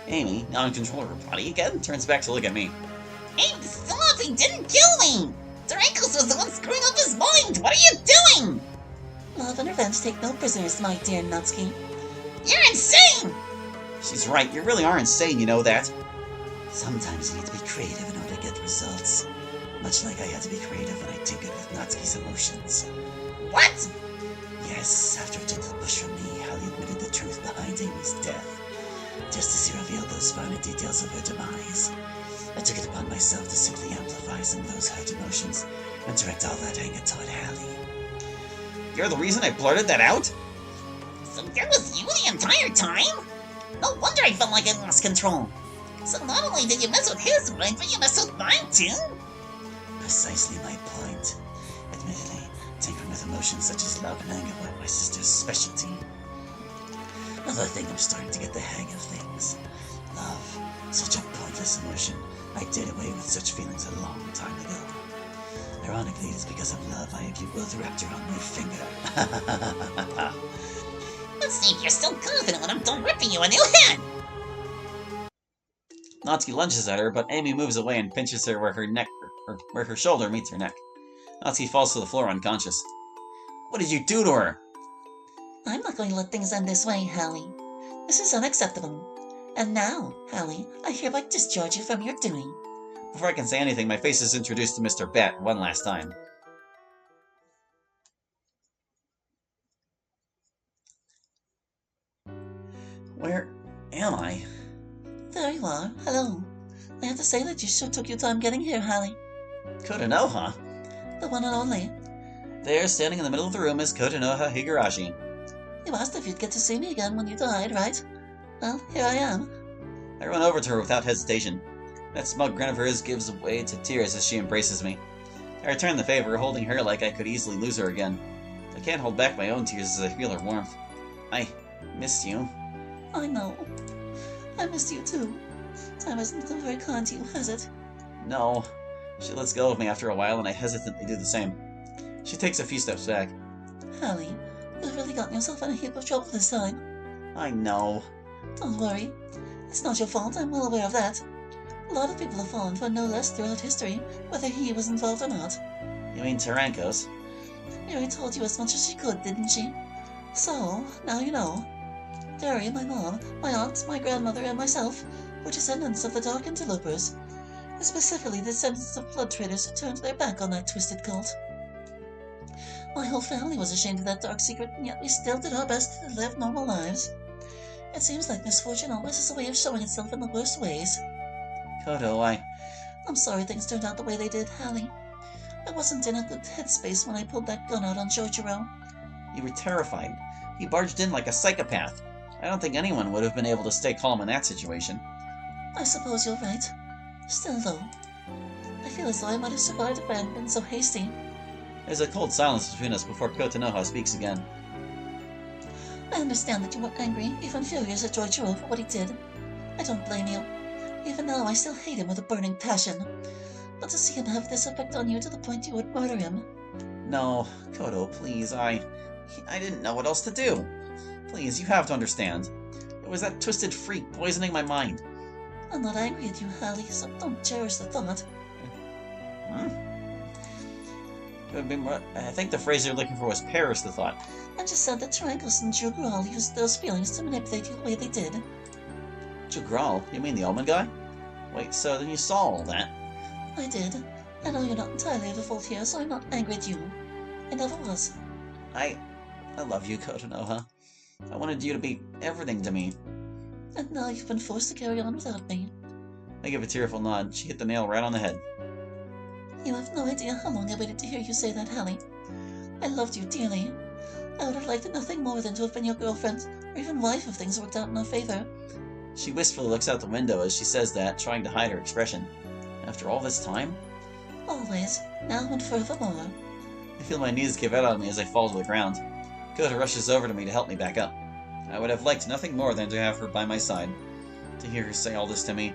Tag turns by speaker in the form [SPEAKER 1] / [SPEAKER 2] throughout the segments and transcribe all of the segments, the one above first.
[SPEAKER 1] Amy, now in control of her body again, turns back to look at me.
[SPEAKER 2] Amy, stop! He didn't kill me! Drankos was the one screwing up his mind! What are you doing?
[SPEAKER 3] Love and revenge take no prisoners, my dear Natsuki.
[SPEAKER 2] You're insane!
[SPEAKER 1] She's right, you really are insane, you know that?
[SPEAKER 3] Sometimes you need to be creative in order to get results. Much like I had to be creative when I tinkered with Natsuki's emotions.
[SPEAKER 2] What?
[SPEAKER 3] Yes, after a gentle push from me, Hali admitted the truth behind Amy's death. Just as he revealed those finer details of her demise, I took it upon myself to simply amplify some of those hurt emotions and direct all that anger toward Hali.
[SPEAKER 1] You're the reason I blurted that out?
[SPEAKER 2] So that was you the entire time? No wonder I felt like I lost control. So not only did you mess with his mind, but you messed with mine too?
[SPEAKER 3] Precisely my point. Admittedly, tinkering with emotions such as love and anger were my sister's specialty. Although I think I'm starting to get the hang of things. Love, such a pointless emotion. I did away with such feelings a long time ago. Ironically, it is because of love I have you both wrapped around my finger.
[SPEAKER 2] Let's see if you're still confident when I'm done ripping you a new head!
[SPEAKER 1] Natsuki lunges at her, but Amy moves away and pinches her where where her shoulder meets her neck. Natsuki falls to the floor unconscious. What did you do to her?
[SPEAKER 3] I'm not going to let things end this way, Hali. This is unacceptable. And now, Hali, I hereby discharge you from your duty.
[SPEAKER 1] Before I can say anything, my face is introduced to Mr. Bat one last time. Where am I?
[SPEAKER 3] There you are. Hello. I have to say that you sure took your time getting here, Hali.
[SPEAKER 1] Kotonoha?
[SPEAKER 3] The one and only.
[SPEAKER 1] There, standing in the middle of the room, is Kotonoha Higurashi.
[SPEAKER 3] You asked if you'd get to see me again when you died, right? Well, here I am.
[SPEAKER 1] I run over to her without hesitation. That smug grin of hers gives way to tears as she embraces me. I return the favor, holding her like I could easily lose her again. I can't hold back my own tears as I feel her warmth. I miss you.
[SPEAKER 3] I know. I missed you too. Time hasn't been very kind to you, has it?
[SPEAKER 1] No. She lets go of me after a while, and I hesitantly do the same. She takes a few steps back.
[SPEAKER 3] Hali, you've really gotten yourself in a heap of trouble this time.
[SPEAKER 1] I know.
[SPEAKER 3] Don't worry. It's not your fault, I'm well aware of that. A lot of people have fallen for no less throughout history, whether he was involved or not.
[SPEAKER 1] You mean Tarankos?
[SPEAKER 3] Mary told you as much as she could, didn't she? So, now you know. Derry, my mom, my aunt, my grandmother, and myself were descendants of the Dark Interlopers, specifically descendants of blood traders who turned their back on that twisted cult. My whole family was ashamed of that dark secret, and yet we still did our best to live normal lives. It seems like misfortune always has a way of showing itself in the worst ways.
[SPEAKER 1] Koto,
[SPEAKER 3] I'm sorry things turned out the way they did, Hali. I wasn't in a good headspace when I pulled that gun out on Jojiro.
[SPEAKER 1] You were terrified. He barged in like a psychopath. I don't think anyone would have been able to stay calm in that situation.
[SPEAKER 3] I suppose you're right. Still, though, I feel as though I might have survived if I hadn't been so hasty.
[SPEAKER 1] There's a cold silence between us before Kotonoha speaks again.
[SPEAKER 3] I understand that you were angry, even furious at Jojiro for what he did. I don't blame you. Even now, I still hate him with a burning passion. But to see him have this effect on you to the point you would murder him...
[SPEAKER 1] No, Koto, please, I didn't know what else to do. Please, you have to understand. It was that twisted freak poisoning my mind.
[SPEAKER 3] I'm not angry at you, Hali, so don't cherish the thought.
[SPEAKER 1] I think the phrase you're looking for was perish the thought.
[SPEAKER 3] I just said that Tarankos and Jugral used those feelings to manipulate you the way they did.
[SPEAKER 1] Jugral? You mean the Omen guy? Wait, so then you saw all that?
[SPEAKER 3] I did. I know you're not entirely at fault here, so I'm not angry at you. I never was.
[SPEAKER 1] I love you, Kotonoha. I wanted you to be everything to me.
[SPEAKER 3] And now you've been forced to carry on without me.
[SPEAKER 1] I give a tearful nod. She hit the nail right on the head.
[SPEAKER 3] You have no idea how long I waited to hear you say that, Hali. I loved you dearly. I would have liked nothing more than to have been your girlfriend, or even wife if things worked out in our favor.
[SPEAKER 1] She wistfully looks out the window as she says that, trying to hide her expression. After all this time?
[SPEAKER 3] Always, now and forevermore.
[SPEAKER 1] I feel my knees give out on me as I fall to the ground. Kota rushes over to me to help me back up. I would have liked nothing more than to have her by my side. To hear her say all this to me,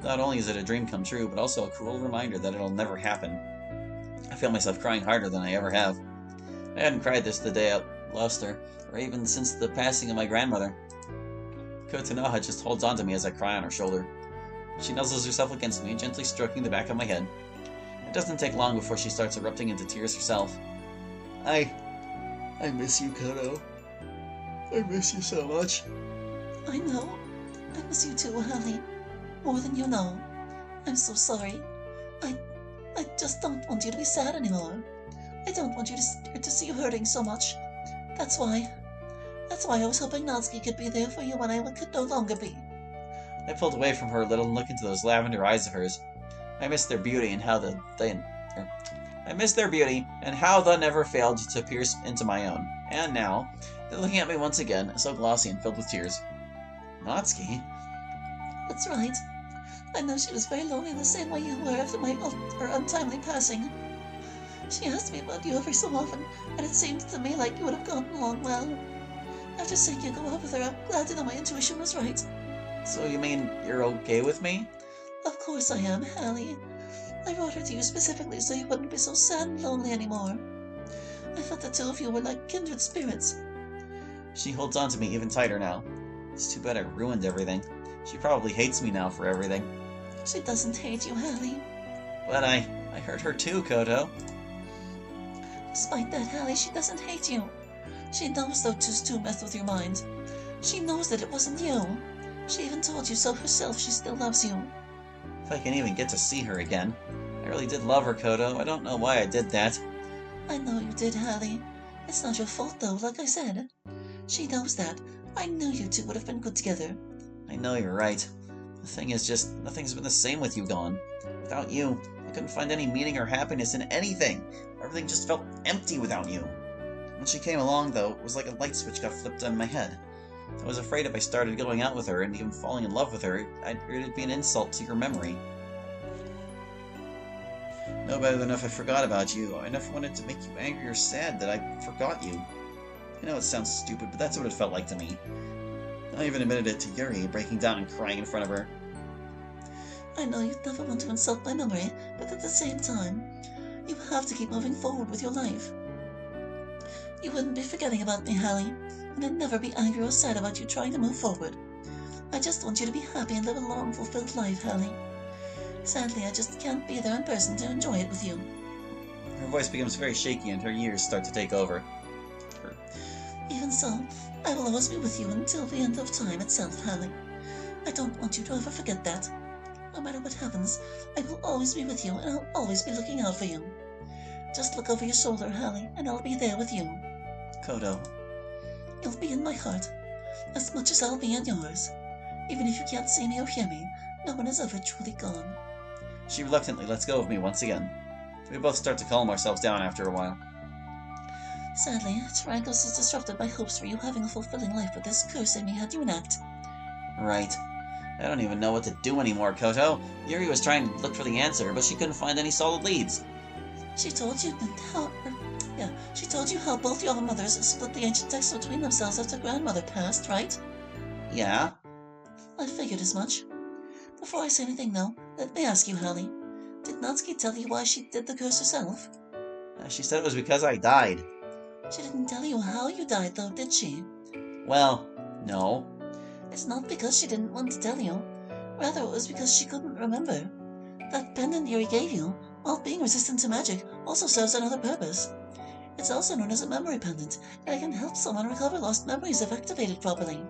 [SPEAKER 1] not only is it a dream come true, but also a cruel reminder that it'll never happen. I feel myself crying harder than I ever have. I hadn't cried this the day I lost her, or even since the passing of my grandmother. Kotonoha just holds on to me as I cry on her shoulder. She nuzzles herself against me, gently stroking the back of my head. It doesn't take long before she starts erupting into tears herself. I miss you, Koto. I miss you so much.
[SPEAKER 3] I know. I miss you too, Hallie. More than you know. I'm so sorry. I just don't want you to be sad anymore. I don't want you to see you hurting so much. That's why I was hoping Natsuki could be there for you when I could no longer be.
[SPEAKER 1] I pulled away from her a little and looked into those lavender eyes of hers. I missed their beauty and how the never failed to pierce into my own. And now, they're looking at me once again, so glossy and filled with tears. Natsuki?
[SPEAKER 3] That's right. I know she was very lonely the same way you were after her untimely passing. She asked me about you every so often, and it seemed to me like you would have gotten along well. After seeing you go out with her, I'm glad to know my intuition was right.
[SPEAKER 1] So you mean you're okay with me?
[SPEAKER 3] Of course I am, Hallie. I brought her to you specifically so you wouldn't be so sad and lonely anymore. I thought the two of you were like kindred spirits.
[SPEAKER 1] She holds on to me even tighter now. It's too bad I ruined everything. She probably hates me now for everything.
[SPEAKER 3] She doesn't hate you, Hallie.
[SPEAKER 1] But I hurt her too, Koto.
[SPEAKER 3] Despite that, Hallie, she doesn't hate you. She knows those two messed with your mind. She knows that it wasn't you. She even told you so herself. She still loves you.
[SPEAKER 1] If I can even get to see her again. I really did love her, Koto. I don't know why I did that.
[SPEAKER 3] I know you did, Hallie. It's not your fault, though, like I said. She knows that. I knew you two would have been good together.
[SPEAKER 1] I know you're right. The thing is just, nothing's been the same with you gone. Without you, I couldn't find any meaning or happiness in anything. Everything just felt empty without you. When she came along, though, it was like a light switch got flipped on my head. I was afraid if I started going out with her and even falling in love with her, it'd be an insult to your memory. No better than if I forgot about you. I never wanted to make you angry or sad that I forgot you. I know it sounds stupid, but that's what it felt like to me. I even admitted it to Yuri, breaking down and crying in front of her.
[SPEAKER 3] I know you'd never want to insult my memory, but at the same time, you have to keep moving forward with your life. You wouldn't be forgetting about me, Hallie, and I'd never be angry or sad about you trying to move forward. I just want you to be happy and live a long, fulfilled life, Hallie. Sadly, I just can't be there in person to enjoy it with you.
[SPEAKER 1] Her voice becomes very shaky and her years start to take over.
[SPEAKER 3] Even so, I will always be with you until the end of time itself, Hallie. I don't want you to ever forget that. No matter what happens, I will always be with you and I'll always be looking out for you. Just look over your shoulder, Hallie, and I'll be there with you.
[SPEAKER 1] Koto.
[SPEAKER 3] You'll be in my heart, as much as I'll be in yours. Even if you can't see me or hear me, no one is ever truly gone.
[SPEAKER 1] She reluctantly lets go of me once again. We both start to calm ourselves down after a while.
[SPEAKER 3] Sadly, Tarankos has disrupted my hopes for you having a fulfilling life with this curse I may had you enact.
[SPEAKER 1] Right. I don't even know what to do anymore, Koto. Yuri was trying to look for the answer, but she couldn't find any solid leads.
[SPEAKER 3] She told you how both your mothers split the ancient text between themselves after grandmother passed, right?
[SPEAKER 1] Yeah?
[SPEAKER 3] I figured as much. Before I say anything, though, let me ask you, Hallie. Did Natsuki tell you why she did the curse herself?
[SPEAKER 1] She said it was because I died.
[SPEAKER 3] She didn't tell you how you died, though, did she?
[SPEAKER 1] Well, no.
[SPEAKER 3] It's not because she didn't want to tell you. Rather, it was because she couldn't remember. That pendant Yuri gave you, while being resistant to magic, also serves another purpose. It's also known as a memory pendant, and it can help someone recover lost memories if activated properly.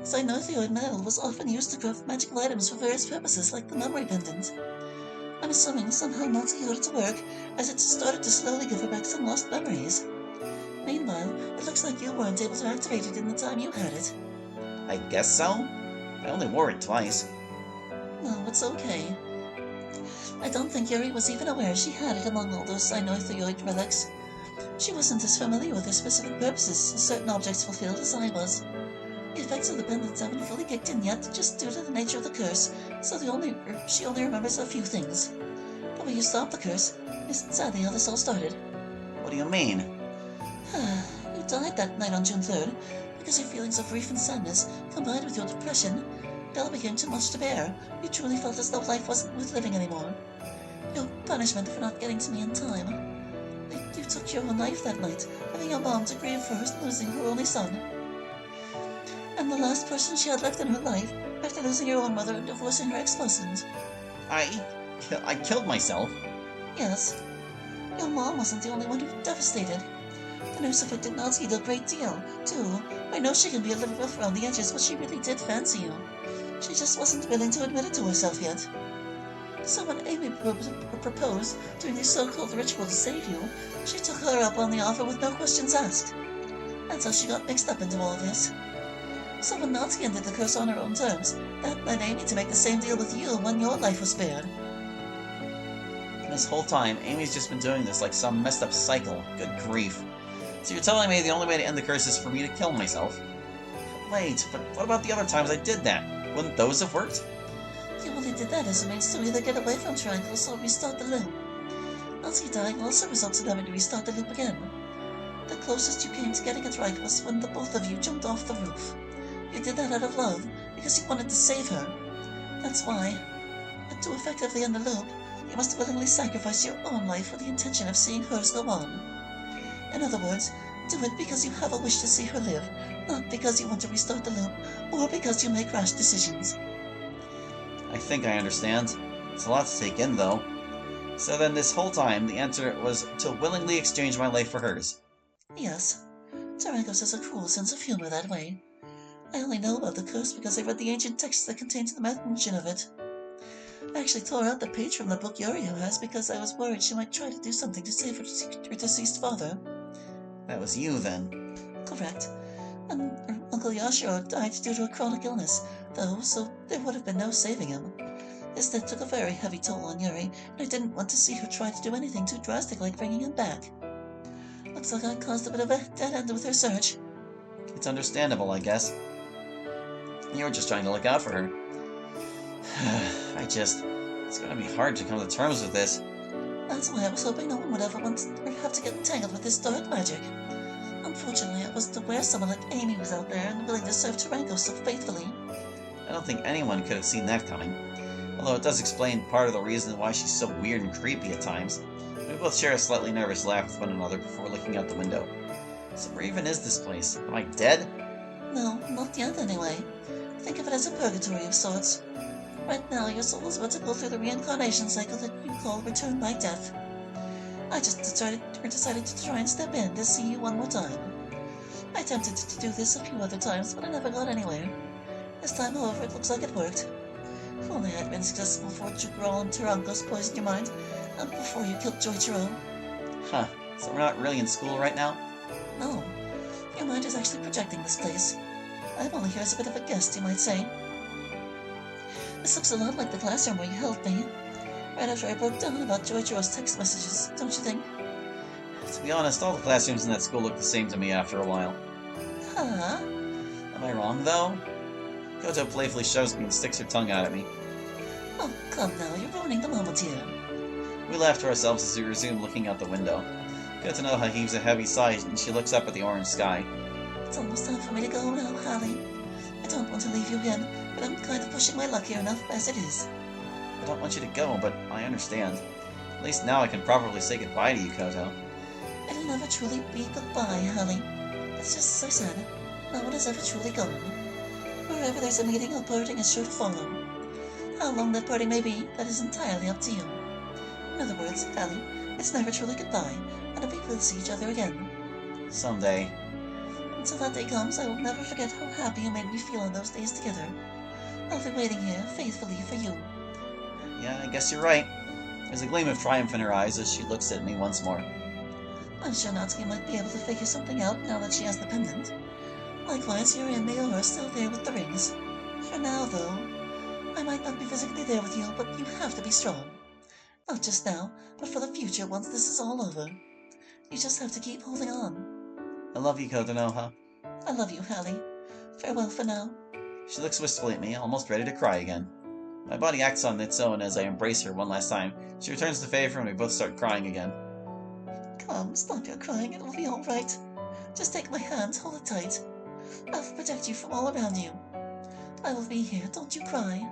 [SPEAKER 3] Cynothioid metal was often used to craft magical items for various purposes, like the memory pendant. I'm assuming somehow Natsuki got it to work, as it started to slowly give her back some lost memories. Meanwhile, it looks like you weren't able to activate it in the time you had it.
[SPEAKER 1] I guess so? I only wore it twice.
[SPEAKER 3] No, it's okay. I don't think Yuri was even aware she had it among all those cynothioid relics. She wasn't as familiar with their specific purposes as certain objects fulfilled as I was. The effects of the pendants haven't fully kicked in yet, just due to the nature of the curse, so she only remembers a few things. The way you stopped the curse is sadly how this all started.
[SPEAKER 1] What do you mean?
[SPEAKER 3] You died that night on June 3rd, because your feelings of grief and sadness, combined with your depression, it all became too much to bear. You truly felt as though life wasn't worth living anymore. Your punishment for not getting to me in time. You took your own life that night, leaving your mom to grieve for losing her only son. I'm the last person she had left in her life, after losing her own mother and divorcing her ex-husband.
[SPEAKER 1] I killed myself.
[SPEAKER 3] Yes, your mom wasn't the only one who was devastated. The nurse affected Natsuki a great deal, too. I know she can be a little rough around the edges, but she really did fancy you. She just wasn't willing to admit it to herself yet. So when Amy proposed during the so-called ritual to save you, she took her up on the offer with no questions asked. And so she got mixed up into all this. So when Natsuki ended the curse on her own terms, that led Amy to make the same deal with you when your life was spared.
[SPEAKER 1] This whole time, Amy's just been doing this like some messed up cycle. Good grief. So you're telling me the only way to end the curse is for me to kill myself? Wait, but what about the other times I did that? Wouldn't those have worked?
[SPEAKER 3] You only did that as a means to either get away from Triangles or restart the loop. Natsuki dying also results in having to restart the loop again. The closest you came to getting it right was when the both of you jumped off the roof. You did that out of love, because you wanted to save her. That's why. But to effectively end the loop, you must willingly sacrifice your own life with the intention of seeing hers go on. In other words, do it because you have a wish to see her live, not because you want to restart the loop, or because you make rash decisions.
[SPEAKER 1] I think I understand. It's a lot to take in, though. So then this whole time, the answer was to willingly exchange my life for hers.
[SPEAKER 3] Yes. Tarangos has a cruel sense of humor that way. I only know about the curse because I read the ancient text that contains the mention of it. I actually tore out the page from the book Yorio has because I was worried she might try to do something to save her deceased father.
[SPEAKER 1] That was you, then.
[SPEAKER 3] Correct. And Uncle Yashiro died due to a chronic illness, though, so there would have been no saving him. His death took a very heavy toll on Yuri, and I didn't want to see her try to do anything too drastic like bringing him back. Looks like I caused a bit of a dead end with her search.
[SPEAKER 1] It's understandable, I guess. You were just trying to look out for her. It's gonna be hard to come to terms with this.
[SPEAKER 3] That's why I was hoping no one would ever want or have to get entangled with this dark magic. Unfortunately, I wasn't aware someone like Amy was out there and willing to serve Tarango so faithfully.
[SPEAKER 1] I don't think anyone could have seen that coming. Although it does explain part of the reason why she's so weird and creepy at times. We both share a slightly nervous laugh with one another before looking out the window. So where even is this place? Am I dead?
[SPEAKER 3] No, not yet anyway. Think of it as a purgatory of sorts. Right now, your soul is about to go through the reincarnation cycle that you call return by death. I just decided to try and step in to see you one more time. I attempted to do this a few other times, but I never got anywhere. This time, however, it looks like it worked. If only I had been successful before Jugral and Tarangos poisoned your mind, and before you killed Joichiro.
[SPEAKER 1] Huh, so we're not really in school right now?
[SPEAKER 3] No, your mind is actually projecting this place. I'm only here as a bit of a guest, you might say. This looks a lot like the classroom where you held me, right after I broke down about Joichiro's text messages, don't you think?
[SPEAKER 1] To be honest, all the classrooms in that school look the same to me after a while.
[SPEAKER 3] Huh?
[SPEAKER 1] Am I wrong, though? Koto playfully shoves me and sticks her tongue out at me.
[SPEAKER 3] Oh, come now, you're ruining the moment here.
[SPEAKER 1] We laugh to ourselves as we resume looking out the window. Kotonoha heaves a heavy sigh and she looks up at the orange sky.
[SPEAKER 3] It's almost time for me to go now, Hallie. I don't want to leave you in, but I'm kind of pushing my luck here enough as it is.
[SPEAKER 1] I don't want you to go, but I understand. At least now I can properly say goodbye to you, Koto.
[SPEAKER 3] It'll never truly be goodbye, Hallie. It's just as I said, no one is ever truly gone. Wherever there's a meeting, a parting is sure to follow. How long that parting may be, that is entirely up to you. In other words, Hallie, it's never truly goodbye, and we will see each other again.
[SPEAKER 1] Someday.
[SPEAKER 3] Until that day comes, I will never forget how happy you made me feel on those days together. I'll be waiting here, faithfully, for you.
[SPEAKER 1] Yeah, I guess you're right. There's a gleam of triumph in her eyes as she looks at me once more.
[SPEAKER 3] I'm sure Natsuki might be able to figure something out now that she has the pendant. Likewise, Yuri and Mayo are still there with the rings. For now, though, I might not be physically there with you, but you have to be strong. Not just now, but for the future once this is all over. You just have to keep holding on.
[SPEAKER 1] I love you, Kotonoha.
[SPEAKER 3] I love you, Hallie. Farewell for now.
[SPEAKER 1] She looks wistfully at me, almost ready to cry again. My body acts on its own as I embrace her one last time. She returns the favor and we both start crying again.
[SPEAKER 3] Come, stop your crying, it will be all right. Just take my hand, hold it tight. I'll protect you from all around you. I will be here, don't you cry.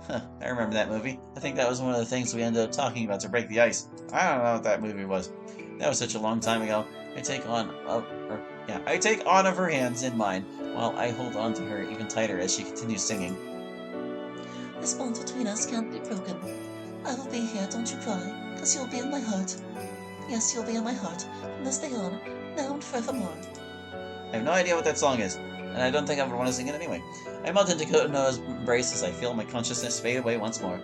[SPEAKER 1] Huh, I remember that movie. I think that was one of the things we ended up talking about to break the ice. I don't know what that movie was. That was such a long time ago. I take on of her hands in mine, while I hold on to her even tighter as she continues singing.
[SPEAKER 3] This bond between us can't be broken. I will be here, don't you cry, 'cause you'll be in my heart. Yes, you'll be in my heart from this day on, now and forevermore.
[SPEAKER 1] I have no idea what that song is, and I don't think I would want to sing it anyway. I melt into Konoha's embrace as I feel my consciousness fade away once more.